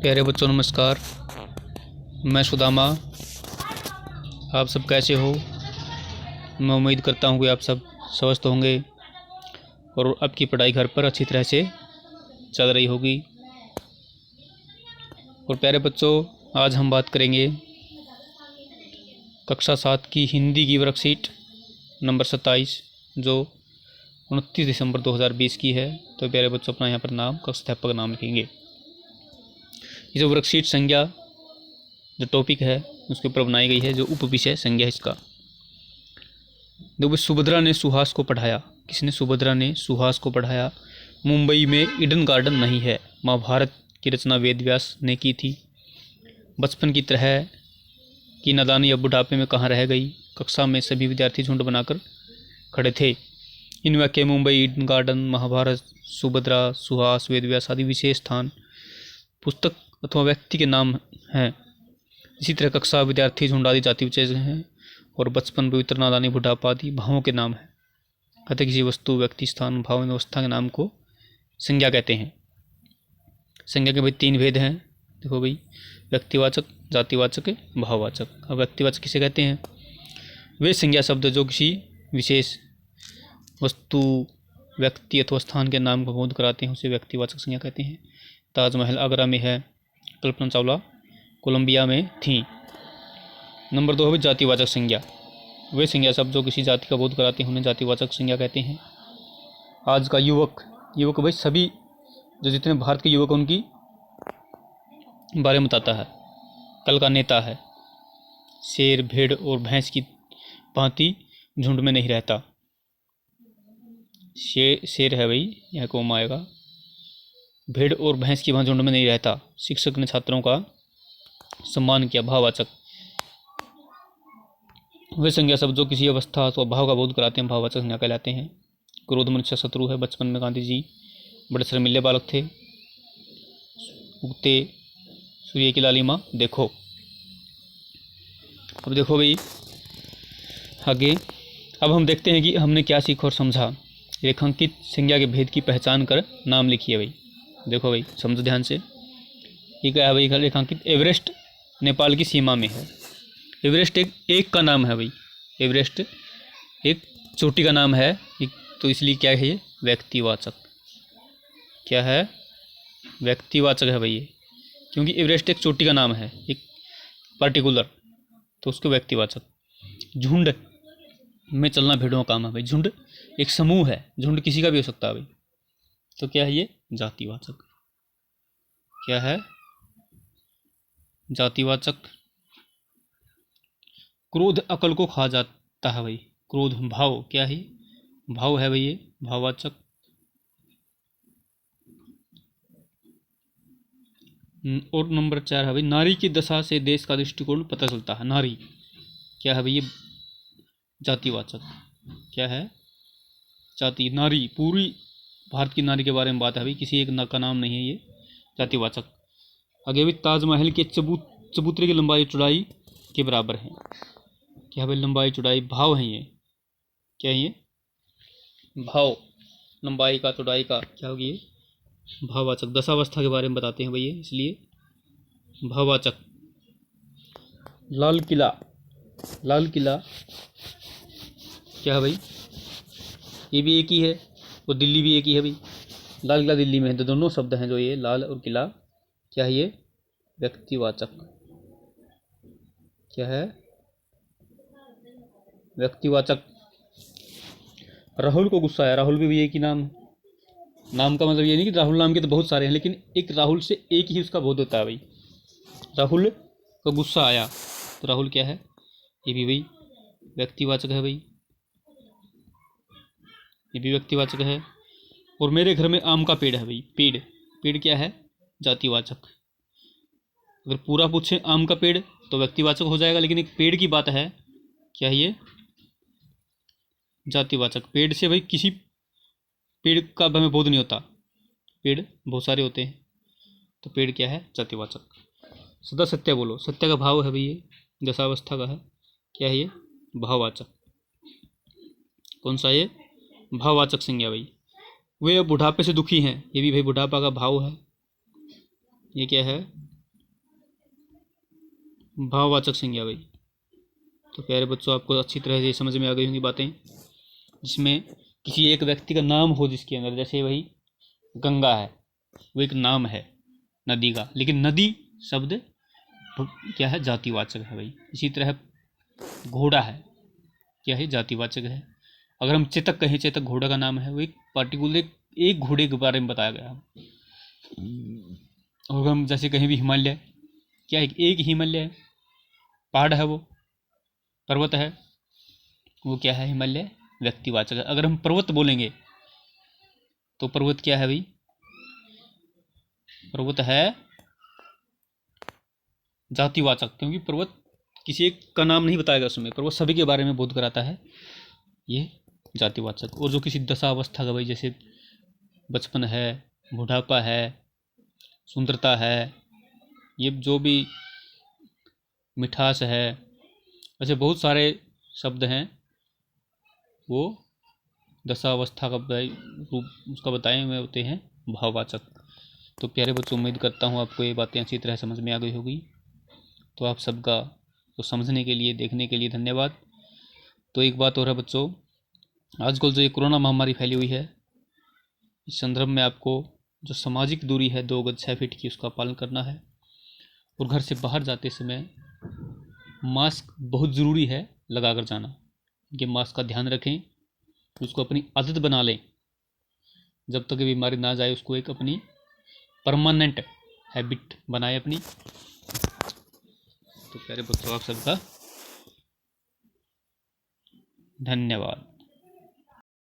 प्यारे बच्चों नमस्कार। मैं सुदामा। आप सब कैसे हो? मैं उम्मीद करता हूँ कि आप सब स्वस्थ होंगे और आपकी पढ़ाई घर पर अच्छी तरह से चल रही होगी। और प्यारे बच्चों, आज हम बात करेंगे कक्षा 7 की हिंदी की वर्कशीट नंबर 27 जो 29 दिसंबर 2020 की है। तो प्यारे बच्चों, अपना यहाँ पर नाम, कक्षाध्यापक नाम लिखेंगे। ये जो वर्कशीट संज्ञा जो टॉपिक है उसके ऊपर बनाई गई है, जो उपविषय संज्ञा है इसका। देखो, सुभद्रा ने सुहास को पढ़ाया। किसने? सुभद्रा ने सुहास को पढ़ाया। मुंबई में ईडन गार्डन नहीं है। महाभारत की रचना वेद व्यास ने की थी। बचपन की तरह की नादानी अब बुढ़ापे में कहाँ रह गई। कक्षा में सभी विद्यार्थी झुंड बनाकर खड़े थे। इन वाक्य मुंबई, ईडन गार्डन, महाभारत, सुभद्रा, सुहास, वेद व्यास आदि विशेष स्थान, पुस्तक अथवा व्यक्ति के नाम हैं। इसी तरह कक्षा, विद्यार्थी, झुंड आदि जाति विशेष हैं और बचपन, पवित्र, नादानी, बुढ़ापा आदि भावों के नाम हैं। अतः किसी वस्तु, व्यक्ति, स्थान, भाव, व्यवस्था के नाम को संज्ञा कहते हैं। संज्ञा के भाई 3 भेद हैं। देखो भाई, व्यक्तिवाचक, जातिवाचक, भाववाचक। अब व्यक्तिवाचक किसे कहते हैं? वे संज्ञा शब्द जो किसी विशेष वस्तु, व्यक्ति अथवा स्थान के नाम को बोध कराते हैं उसे व्यक्तिवाचक संज्ञा कहते हैं। ताजमहल आगरा में है, कल्पना चावला कोलंबिया में थी। नंबर 2 है जातिवाचक संज्ञा। वे संज्ञा शब्द जो किसी जाति का बोध कराते हैं उन्हें जातिवाचक संज्ञा कहते हैं। आज का युवक भाई सभी जो जितने भारत के युवक उनकी बारे में बताता है। कल का नेता है। शेर, भेड़ और भैंस की भांति झुंड में नहीं रहता। शेर है भाई, यह कौम आएगा। भेड़ और भैंस की भांति झुंड में नहीं रहता। शिक्षक ने छात्रों का सम्मान किया। भाववाचक। वे संज्ञा शब्द जो किसी अवस्था अथवा भाव का बोध कराते हैं भाववाचक संज्ञा कहलाते हैं। क्रोध मनुष्य शत्रु है। बचपन में गांधी जी बड़े शर्मीले बालक थे। उगते सूर्य की लालिमा देखो। अब देखो भाई आगे, अब हम देखते हैं कि हमने क्या सीखा और समझा। रेखांकित संज्ञा के भेद की पहचान कर नाम लिखिए भाई। देखो भाई, समझो ध्यान से। ये क्या है भाई? रेखांकित एवरेस्ट नेपाल की सीमा में है। एवरेस्ट एक का नाम है भाई। एवरेस्ट एक चोटी का नाम है, तो इसलिए क्या है ये? व्यक्तिवाचक। क्या है? व्यक्तिवाचक है भाई ये, क्योंकि एवरेस्ट एक चोटी का नाम है, एक पर्टिकुलर, तो उसको व्यक्तिवाचक। झुंड में चलना भेड़ों का काम है भाई। झुंड एक समूह है, झुंड किसी का भी हो सकता है भाई। तो क्या है ये? जातिवाचक। क्या है? जातिवाचक। क्रोध अकल को खा जाता है भाई। क्रोध भाव। क्या है? भाव है भाई ये, भाववाचक। और नंबर 4 है भाई, नारी की दशा से देश का दृष्टिकोण पता चलता है। नारी क्या है भाई? ये जातिवाचक। क्या है? जाति। नारी पूरी भारत की नारी के बारे में बात है भाई, किसी एक का नाम नहीं है ये। जातिवाचक। आगे भी ताजमहल के चबूतरे की लंबाई चौड़ाई के बराबर है। क्या भाई? लंबाई चौड़ाई भाव है ये। क्या है ये? भाव। लंबाई का, चौड़ाई का क्या होगी ये? भाववाचक। दशावस्था के बारे में बताते हैं भाई ये, इसलिए भाववाचक। लाल किला। लाल किला क्या है भाई? ये भी एक ही है और दिल्ली भी एक ही है भाई। लाल किला दिल्ली में है, तो दोनों शब्द हैं जो ये लाल और किला। क्या है ये? व्यक्तिवाचक। क्या है? व्यक्तिवाचक। राहुल को गुस्सा आया। राहुल भी एक ही नाम है। नाम का मतलब ये नहीं कि राहुल नाम के तो बहुत सारे हैं, लेकिन एक राहुल से एक ही उसका बोध होता है भाई। राहुल को गुस्सा आया, तो राहुल क्या है? ये भी भाई व्यक्तिवाचक है भाई। ये भी व्यक्तिवाचक है। और मेरे घर में आम का पेड़ है भाई। पेड़। पेड़ क्या है? जातिवाचक। अगर पूरा पूछे आम का पेड़ तो व्यक्तिवाचक हो जाएगा, लेकिन एक पेड़ की बात है, क्या है ये? जातिवाचक। पेड़ से भाई किसी पेड़ का हमें बोध नहीं होता। पेड़ बहुत सारे होते हैं, तो पेड़ क्या है? जातिवाचक। सदा सत्य बोलो। सत्य का भाव है भाई ये, दशावस्था का है। क्या है ये? भाववाचक। कौन सा ये? भाववाचक संज्ञा भाई। वे अब बुढ़ापे से दुखी हैं। ये भी भाई बुढ़ापा का भाव है। ये क्या है? भाववाचक संज्ञा भाई। तो प्यारे बच्चों, आपको अच्छी तरह से समझ में आ गई होंगी बातें, जिसमें किसी एक व्यक्ति का नाम हो जिसके अंदर, जैसे वही गंगा है, वो एक नाम है नदी का, लेकिन नदी शब्द क्या है, जातिवाचक है भाई। इसी तरह घोड़ा है, क्या है, जातिवाचक है। अगर हम चेतक कहें, चेतक घोड़ा का नाम है, वो एक पार्टिकुलर एक घोड़े के बारे में बताया गया है। और हम जैसे कहीं भी हिमालय, क्या है, एक हिमालय है, पहाड़ है, वो पर्वत है, वो क्या है, हिमालय व्यक्तिवाचक है। अगर हम पर्वत बोलेंगे तो पर्वत क्या है भाई, पर्वत है जातिवाचक, क्योंकि पर्वत किसी एक का नाम नहीं बताएगा उसमें, पर्वत सभी के बारे में बोध कराता है, ये जातिवाचक। और जो किसी दशावस्था का भाई, जैसे बचपन है, बुढ़ापा है, सुंदरता है, ये जो भी मिठास है, ऐसे बहुत सारे शब्द हैं, वो दशावस्था का रूप उसका बताए हुए होते हैं, भाववाचक। तो प्यारे बच्चों, उम्मीद करता हूँ आपको ये बातें अच्छी तरह समझ में आ गई होगी। तो आप सबका तो समझने के लिए, देखने के लिए धन्यवाद। तो एक बात और है बच्चों, आजकल जो ये कोरोना महामारी फैली हुई है, इस संदर्भ में आपको जो सामाजिक दूरी है 2 गज 6 फीट की, उसका पालन करना है। और घर से बाहर जाते समय मास्क बहुत ज़रूरी है लगा कर जाना। ये मास्क का ध्यान रखें, उसको अपनी आदत बना लें, जब तक ये बीमारी ना जाए उसको एक अपनी परमानेंट हैबिट बनाए अपनी। तो प्यारे बच्चों, आप सबका धन्यवाद।